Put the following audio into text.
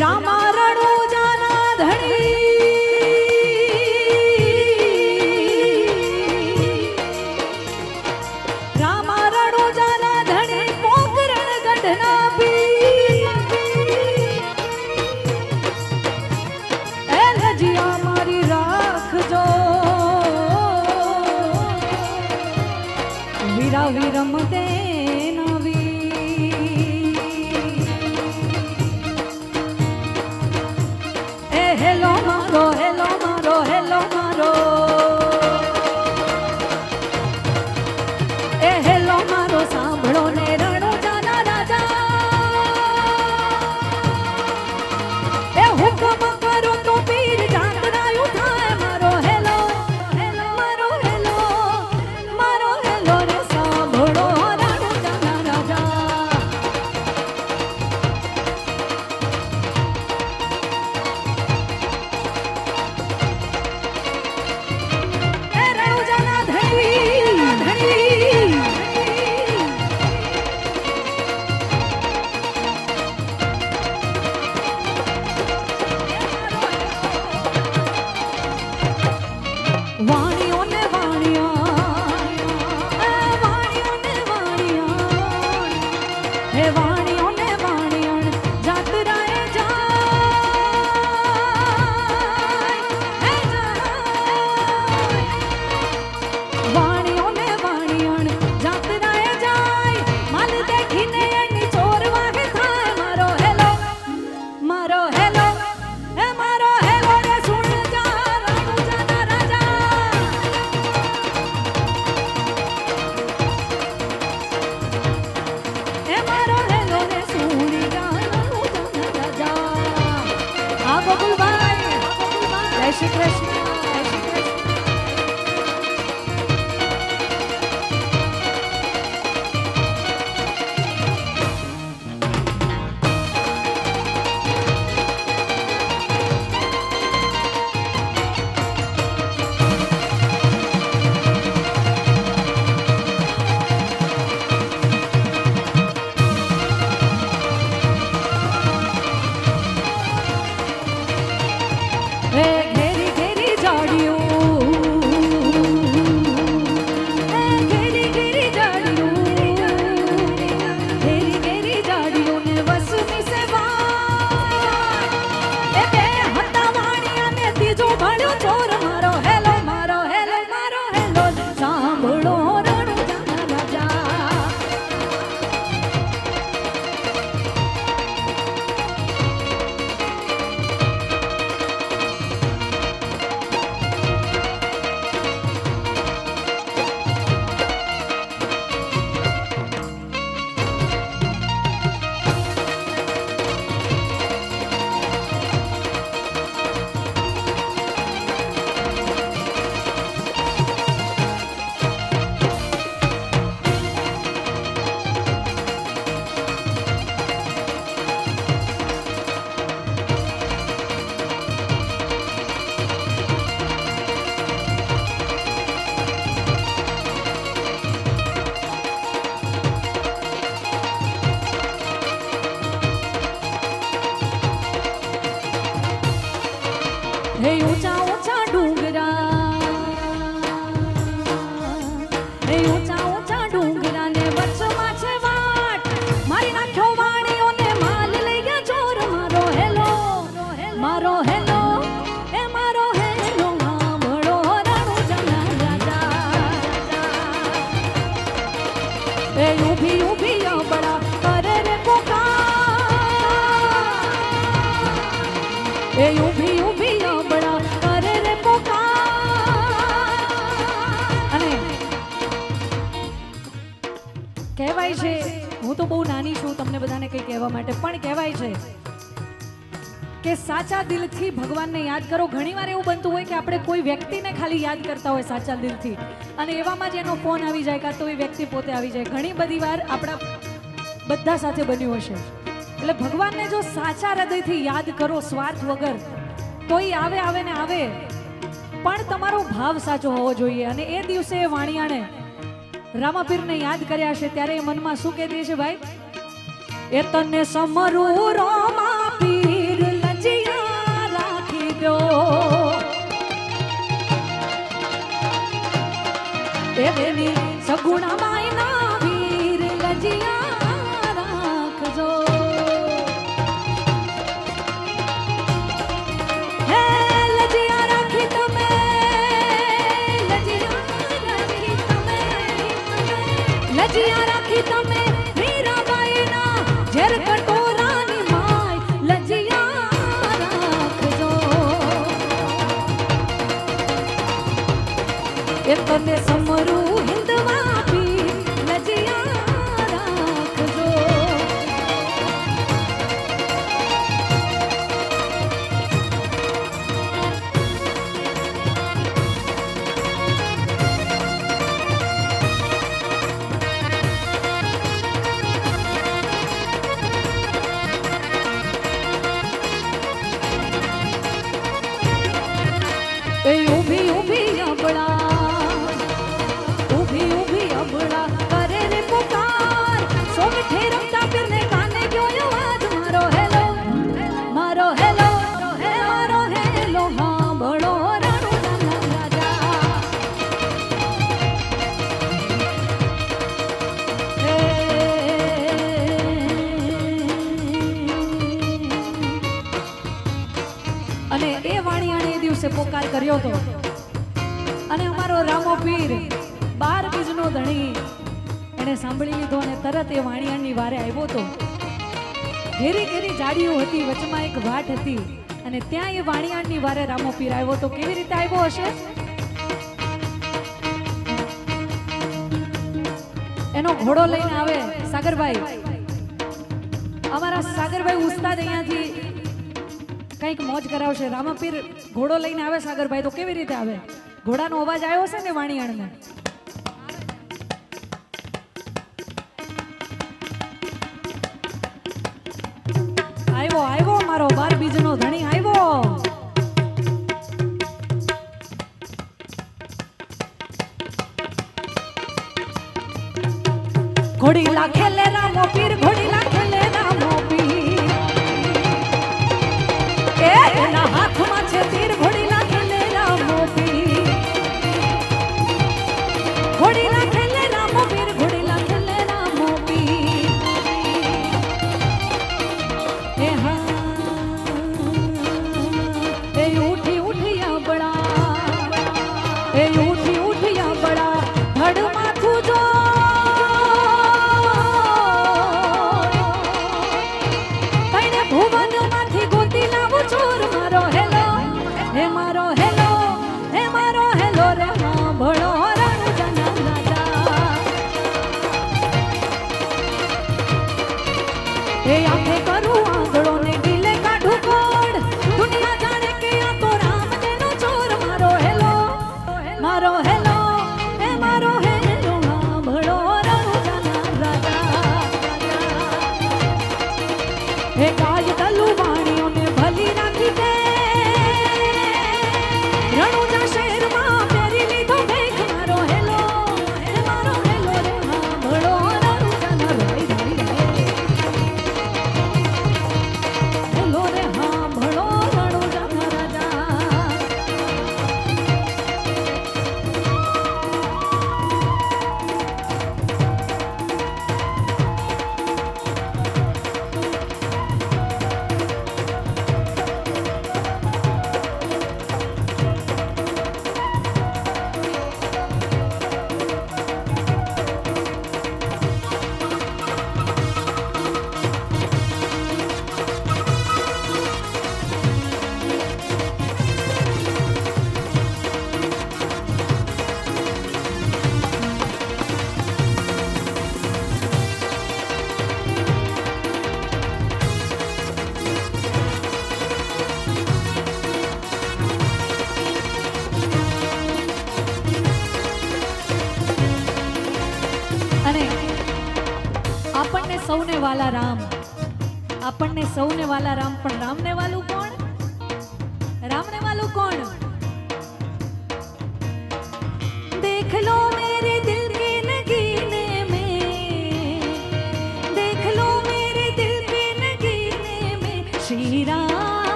रामा रणो जाना धनी रामा रणो जाना धनी पोकरण गढ़ना भी ए लजिया मारी राख जो वीरा वीरम दे हेलो मारो हेलो मारो हेलो मारो ए हेलो मारो सांभळो ने रणो जाना राजा ए हुकम करो तो पीर जातरायु थाय मारो हेलो हेलो मारो हेलो मारो हेलो रे सांभळो रणो जाना राजा श्री कृष्ण हे ऊंचा ऊंचा डूंगरा हे ऊंचा ऊंचा डूंगरा ने वच माछे वाट मारी नाख्यो वाणीओ ने माल लई गया चोर मारो हेलो मारो हेलो ए मारो हेलो सांभळो रणो जाना राजा ए ऊभी ऊभी बड़ा करे रे पुकार ए ऊभी ऊभी કહેવાય છે હું તો બહુ નાની છું તમને બધાને કંઈ કહેવા માટે પણ કહેવાય છે કે સાચા દિલથી ભગવાનને યાદ કરો. ઘણીવાર એવું બનતું હોય કે આપણે કોઈ વ્યક્તિને ખાલી યાદ કરતા હોય સાચા દિલથી અને એવામાં જ એનો ફોન આવી જાય કાં તો એ વ્યક્તિ પોતે આવી જાય. ઘણી બધી વાર આપણા બધા સાથે બન્યું હશે. એટલે ભગવાનને જો સાચા હૃદયથી યાદ કરો સ્વાર્થ વગર તો એ આવે આવે ને આવે પણ તમારો ભાવ સાચો હોવો જોઈએ. અને એ દિવસે વાણિયાણે રામાપીરને યાદ કર્યા છે ત્યારે એ મનમાં શું કહેતી છે ભાઈ? એ તને સમરું રામાપીર લજિયા રાખી દો, એ બેની સગુણા માયના વીર લજિયા રાખજો. હે લજિયા રાખી તમે, લજિયા રાખી તમે મીરાબાઈના ઝેર કટોરાની માય લજિયા રાખજો. એ તને સમરું હિંદવા પી લજિયા રાખજો. એ ઊભી ઊભી અબળા, ઊભી ઊભી અબળા કરે રે પુકાર. સોમઠે રમતા પીરને કાને ગયો અવાજ મારો હેલો, મારો હેલો, મારો હેલો સાંભળો રણુજાના રાજા. અને એ વાણિયાણે એ દિવસે પોકાર કર્યો હતો. અને અમારો રામો પીર 12 બીજનો ધણી એને સાંભળી લીધો અને તરત એ વાણિયાની વારે આવ્યો હતો. ઘેરી ઘેરી જાડીઓ હતી, વચમાં એક વાટ હતી અને ત્યાં એ વાણિયાની વારે રામો પીર આવ્યો હતો. કેવી રીતે આવ્યો હશે? એનો ઘોડો લઈને આવે સાગરભાઈ, અમારા સાગરભાઈ ઉસ્તાદ અહીંયાથી કંઈક મોજ કરાવશે. રામાપીર ઘોડો લઈને આવે સાગરભાઈ, તો કેવી રીતે આવે? ઘોડાનો અવાજ આવ્યો છે ને વાણિયાણને? આવ્યો આવ્યો મારો 12 બીજનો ધણી આવ્યો. ઘોડી લાખે લે રામો પીર, ઘોડી લાખે લે રામો પીર. એના હાથમાં છે તીર, ઘોડી લાખે લે રામો પીર. ઘોડી લાખે લે રામો પીર, ઘોડી લાખે લે રામો પીર. એ હા એ ઉઠી ઉઠી આબળા, એ ઉઠી ઉઠી આબળા ધડ માથું જો. તને ભુવન માંથી ગોતી લાવું ચોર. મારો હેલો, હે મારો હેલો, હે મારો હેલો રે સાંભળો રણુજાના રાજા. એ આંખે કરું આંધળો ને દિલે કાઢું કોડ. દુનિયા જાણે કે આ તો રામ જેનો ચોર. મારો હેલો, મારો હેલો, હે મારો હેલો સાંભળો રણુજાના રાજા. હે કાય દલુ વાણીઓને ભલી રાખી દે. રણુજા શહેરમાં પહેરી લીધો ભેખ. મારો હેલો, હે મારો હેલો રે સાંભળો રણુજાના રાઈ રાઈ. હેલો રે સાંભળો રણુજાના રાજા. આપણને સૌને વાલા રામ, આપણને સૌને વાલા રામ, પણ રામને વાલું કોણ? રામને વાલું કોણ?